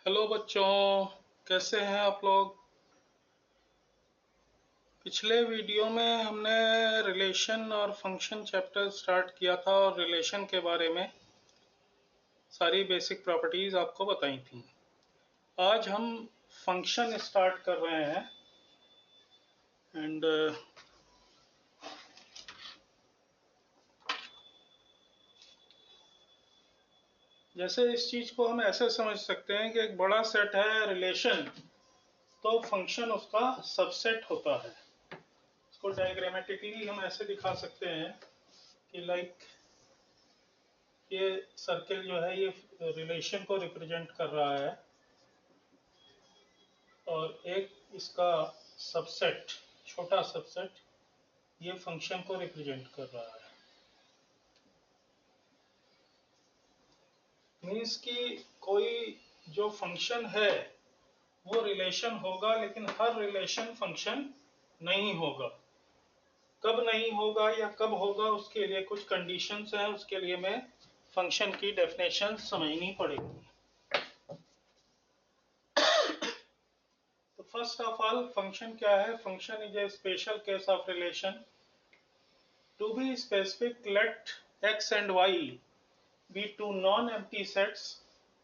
Hello बच्चों, कैसे हैं आप लोग। पिछले वीडियो में हमने रिलेशन और फंक्शन चैप्टर स्टार्ट किया था और रिलेशन के बारे में सारी बेसिक प्रॉपर्टीज आपको बताई थी। आज हम फंक्शन स्टार्ट कर रहे हैं एंड जैसे इस चीज को हम ऐसे समझ सकते हैं कि एक बड़ा सेट है रिलेशन, तो फंक्शन उसका सबसेट होता है। इसको डायग्रामेटिकली हम ऐसे दिखा सकते हैं कि ये सर्किल जो है ये रिलेशन को रिप्रेजेंट कर रहा है और एक इसका सबसेट, छोटा सबसेट, ये फंक्शन को रिप्रेजेंट कर रहा है। मीन्स कि कोई जो फंक्शन है वो रिलेशन होगा, लेकिन हर रिलेशन फंक्शन नहीं होगा। कब नहीं होगा या कब होगा उसके लिए कुछ कंडीशंस हैं, उसके लिए मैं फंक्शन की डेफिनेशन समझनी पड़ेगी। तो फर्स्ट ऑफ ऑल फंक्शन क्या है? Function is a special case of relation. To be specific, let x and y be two non-empty sets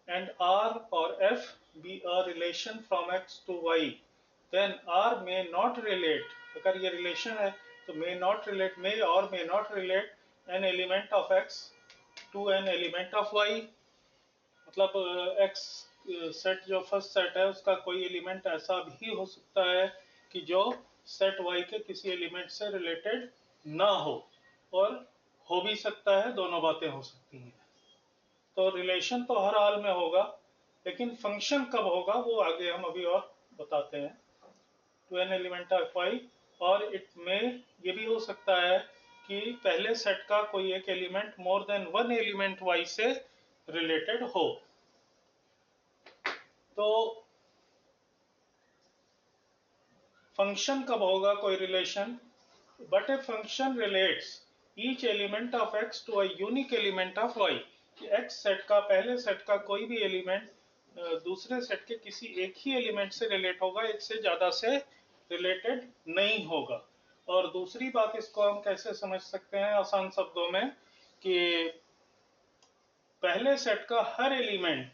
and R or F be a relation from x to y, then R may not relate, अगर ये relation है तो may not relate, may or may not relate an element of x to an element of y। मतलब x set जो first set है उसका कोई element ऐसा भी हो सकता है कि जो सेट y के किसी एलिमेंट से रिलेटेड ना हो, और हो भी सकता है, दोनों बातें हो सकती हैं। तो रिलेशन तो हर हाल में होगा, लेकिन फंक्शन कब होगा वो आगे हम अभी और बताते हैं। To an element of y, और इट में ये भी हो सकता है कि पहले सेट का कोई एक element more than one element y से रिलेटेड हो। तो फंक्शन कब होगा कोई relation? But a function relates each element of x to a unique element of y। x set का, पहले सेट का कोई भी एलिमेंट दूसरे सेट के किसी एक ही एलिमेंट से रिलेट होगा, एक से ज्यादा से रिलेटेड नहीं होगा। और दूसरी बात, इसको हम कैसे समझ सकते हैं आसान शब्दों में, कि पहले सेट का हर एलिमेंट,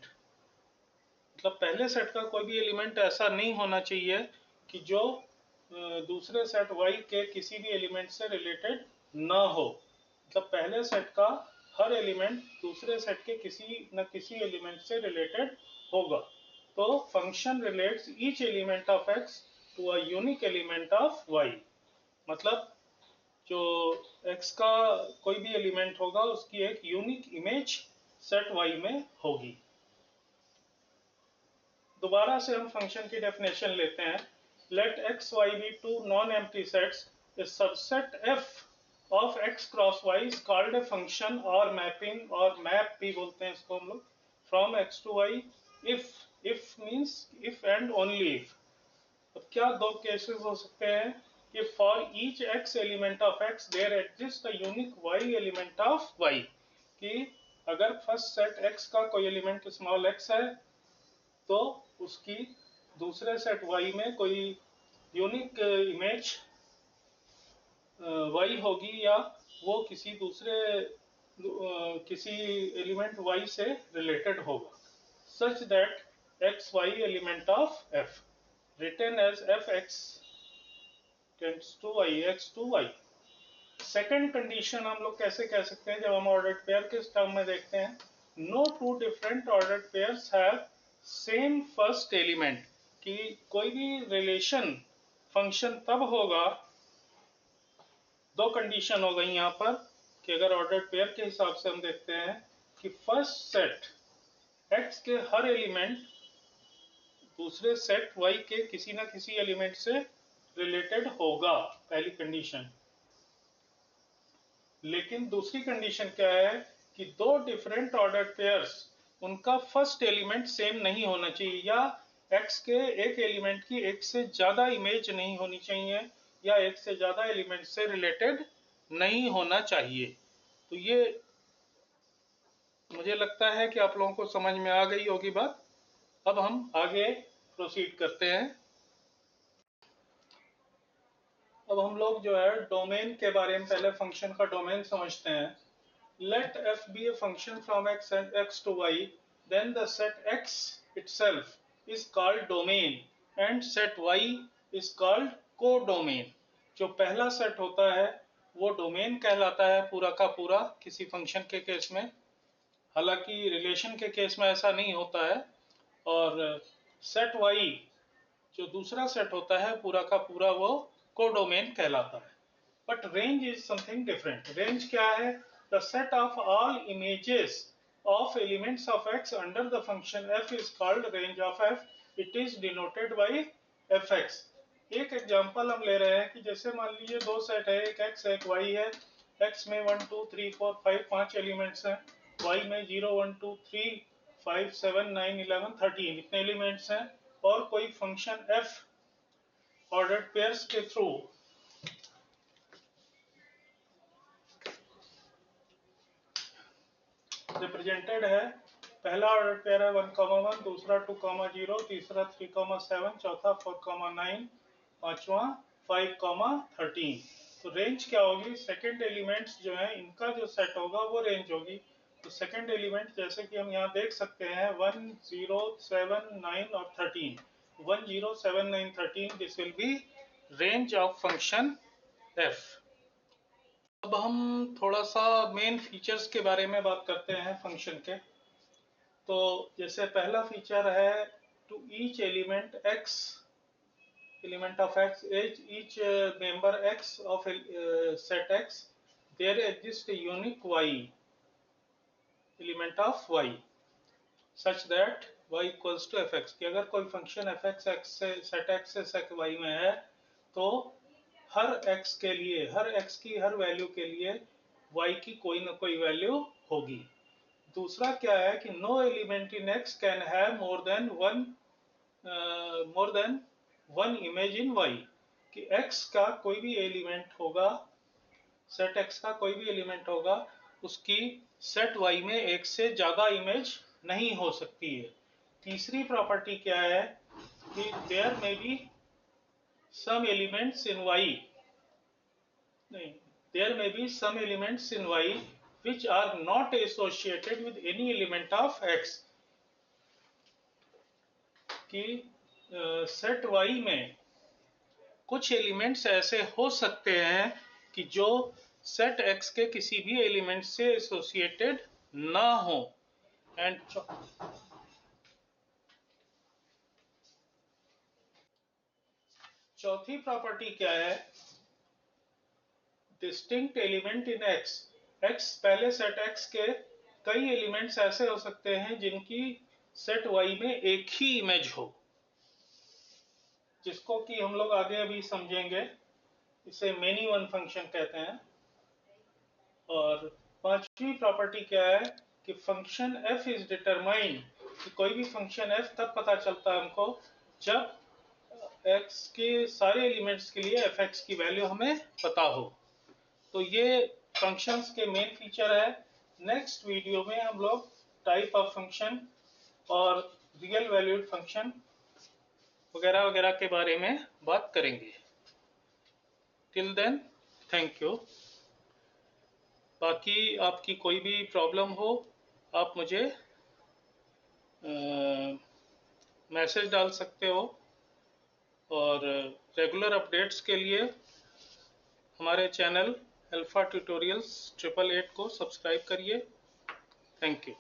मतलब पहले सेट का कोई भी एलिमेंट ऐसा नहीं होना चाहिए कि जो दूसरे सेट y के किसी भी एलिमेंट से रिलेटेड ना हो। मतलब पहले सेट का हर एलिमेंट दूसरे सेट के किसी न किसी एलिमेंट से रिलेटेड होगा। तो function relates each element of x to a unique element of y। मतलब जो x का कोई भी एलिमेंट होगा उसकी एक यूनिक इमेज सेट y में होगी। दोबारा से हम फंक्शन की डेफिनेशन लेते हैं। Let x y be two non empty sets, a subset f of x cross y is called a function और मैपिंग, और मैप भी बोलते हैं इसको हम लोग, from x to y if means if and only if. अब क्या दो केसेस हो सकते हैं कि for each x element of x there exist a unique y element of y, कि अगर फर्स्ट सेट एक्स का कोई एलिमेंट स्मॉल एक्स है तो उसकी दूसरे सेट y में कोई यूनिक इमेज y होगी, या वो किसी दूसरे किसी एलिमेंट y से रिलेटेड होगा, such that x y element of f written as f x tends to y, x to y। Second condition हम लोग कैसे कह सकते हैं जब हम ऑर्डर्ड पेयर के टर्म में देखते हैं? No two different ordered pairs have same first element, कि कोई भी रिलेशन फंक्शन तब होगा, दो कंडीशन हो गई यहां पर, कि अगर ऑर्डर्ड पेयर के हिसाब से हम देखते हैं कि फर्स्ट सेट x के हर एलिमेंट दूसरे सेट y के किसी ना किसी एलिमेंट से रिलेटेड होगा, पहली कंडीशन। लेकिन दूसरी कंडीशन क्या है कि दो डिफरेंट ऑर्डर्ड पेयर्स, उनका फर्स्ट एलिमेंट सेम नहीं होना चाहिए, या x के एक एलिमेंट की एक से ज्यादा इमेज नहीं होनी चाहिए, या एक से ज्यादा एलिमेंट से रिलेटेड नहीं होना चाहिए। तो ये मुझे लगता है कि आप लोगों को समझ में आ गई होगी बात। अब हम आगे प्रोसीड करते हैं। अब हम लोग जो है डोमेन के बारे में पहले फंक्शन का डोमेन समझते हैं। Let f be a function from x to y, then the set x itself is called domain and set y is called codomain। जो पहला सेट होता है वो डोमेन कहलाता है पूरा का पूरा किसी फंक्शन के केस में। हालांकि रिलेशन के केस में ऐसा नहीं होता है। और सेट y जो दूसरा सेट होता है पूरा का पूरा वो कोडोमेन कहलाता है। But range is something different. Range क्या है? The set of all images of elements of x under the function f is called range of f. It is denoted by fx। एक एग्जांपल हम ले रहे हैं कि जैसे मान लीजिए दो सेट है, एक x है एक y है। x में 1 2 3 4 5 5 एलिमेंट्स हैं, y में 0 1 2 3 5 7 9 11 13 इतने एलिमेंट्स हैं। और कोई फंक्शन f ऑर्डर्ड पेयर्स के थ्रू रिप्रेजेंटेड है। पहला ऑर्डर पेयर है 1,1, दूसरा 2,0, तीसरा 3,7, चौथा 4,9, पांचवा 5,13। तो रेंज क्या होगी? सेकंड एलिमेंट्स जो है इनका जो सेट होगा वो रेंज होगी। तो सेकंड एलिमेंट जैसे कि हम यहाँ देख सकते हैं 1 0 7 9 और 13, 1 0 7 9 13, this will be range of function f। अब हम थोड़ा सा मेन फीचर्स के बारे में बात करते हैं फंक्शन के। तो जैसे पहला फीचर है to each element x, element of x, each member x of set x, there exists a unique y, element of y, such that y equals to fx। कि अगर कोई फंक्शन fx x से set x से set y में है तो हर x के लिए, हर x की हर वैल्यू के लिए y की कोई ना कोई वैल्यू होगी। दूसरा क्या है कि no element in x can have more than one image in y। कि x का कोई भी एलिमेंट होगा, सेट x का कोई भी एलिमेंट होगा, उसकी सेट y में एक से ज्यादा इमेज नहीं हो सकती है। तीसरी प्रॉपर्टी क्या है कि देयर में B some elements in y, there may be some elements in y which are not associated with any element of x। कि सेट y में कुछ एलिमेंट्स ऐसे हो सकते हैं कि जो सेट x के किसी भी एलिमेंट से एसोसिएटेड ना हो। एंड चौथी प्रॉपर्टी क्या है? Distinct element in x। x पहले सेट x के कई एलिमेंट्स ऐसे हो सकते हैं जिनकी सेट y में एक ही इमेज हो, जिसको कि हम लोग आगे अभी समझेंगे। इसे मेनी वन फंक्शन कहते हैं। और पांचवी प्रॉपर्टी क्या है कि फंक्शन f इज डिटरमाइंड। कि कोई भी फंक्शन f तब पता चलता है हमको जब x के सारे एलिमेंट्स के लिए fx की वैल्यू हमें पता हो। तो ये फंक्शंस के मेन फीचर है। नेक्स्ट वीडियो में हम लोग टाइप ऑफ फंक्शन और रियल वैल्यूड फंक्शन वगैरह वगैरह के बारे में बात करेंगे। Till then thank you. बाकी आपकी कोई भी प्रॉब्लम हो आप मुझे मैसेज डाल सकते हो। और रेगुलर अपडेट्स के लिए हमारे चैनल अल्फा ट्यूटोरियल्स 888 को सब्सक्राइब करिए। Thank you.